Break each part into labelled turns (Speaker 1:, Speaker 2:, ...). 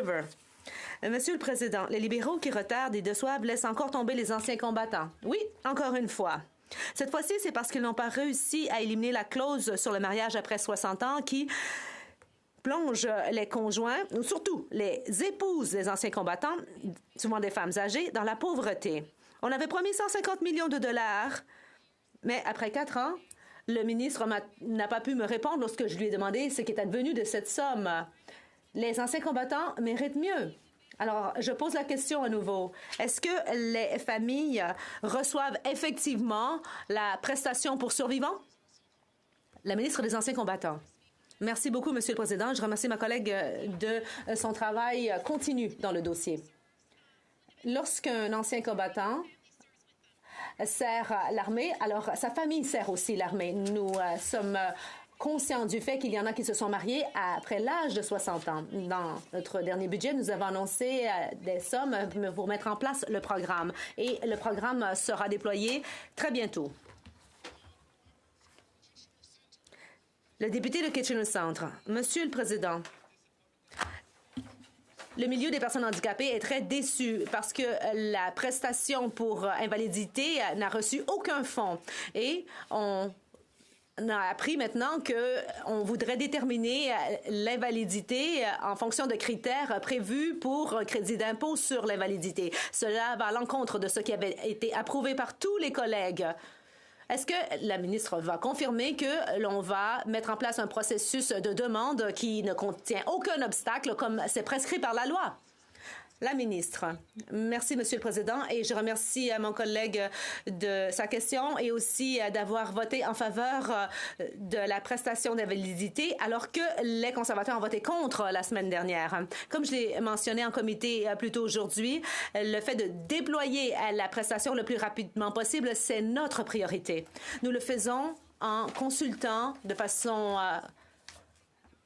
Speaker 1: River. Monsieur le Président, les libéraux qui retardent et déçoivent laissent encore tomber les anciens combattants. Oui, encore une fois. Cette fois-ci, c'est parce qu'ils n'ont pas réussi à éliminer la clause sur le mariage après 60 ans qui plonge les conjoints, ou surtout les épouses des anciens combattants, souvent des femmes âgées, dans la pauvreté. On avait promis 150 millions de dollars, mais après 4 ans, le ministre n'a pas pu me répondre lorsque je lui ai demandé ce qui est advenu de cette somme. Les anciens combattants méritent mieux. Alors, je pose la question à nouveau. Est-ce que les familles reçoivent effectivement la prestation pour survivants? La ministre des Anciens combattants. Merci beaucoup, Monsieur le Président. Je remercie ma collègue de son travail continu dans le dossier. Lorsqu'un ancien combattant sert l'armée, alors sa famille sert aussi l'armée. Nous sommes conscients du fait qu'il y en a qui se sont mariés après l'âge de 60 ans. Dans notre dernier budget, nous avons annoncé des sommes pour mettre en place le programme. Et le programme sera déployé très bientôt. Le député de Kitchener-Centre. Monsieur le Président, le milieu des personnes handicapées est très déçu parce que la prestation pour invalidité n'a reçu aucun fonds. Et on a appris maintenant qu'on voudrait déterminer l'invalidité en fonction de critères prévus pour crédit d'impôt sur l'invalidité. Cela va à l'encontre de ce qui avait été approuvé par tous les collègues. Est-ce que la ministre va confirmer que l'on va mettre en place un processus de demande qui ne contient aucun obstacle comme c'est prescrit par la loi? La ministre. Merci, Monsieur le Président, et je remercie mon collègue de sa question et aussi d'avoir voté en faveur de la prestation d'invalidité alors que les conservateurs ont voté contre la semaine dernière. Comme je l'ai mentionné en comité plus tôt aujourd'hui, le fait de déployer la prestation le plus rapidement possible, c'est notre priorité. Nous le faisons en consultant de façon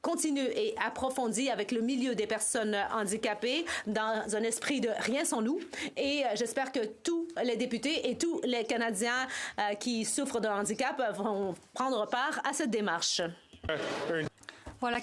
Speaker 1: continue et approfondie avec le milieu des personnes handicapées dans un esprit de rien sans nous. Et j'espère que tous les députés et tous les Canadiens qui souffrent de handicap vont prendre part à cette démarche.
Speaker 2: Voilà.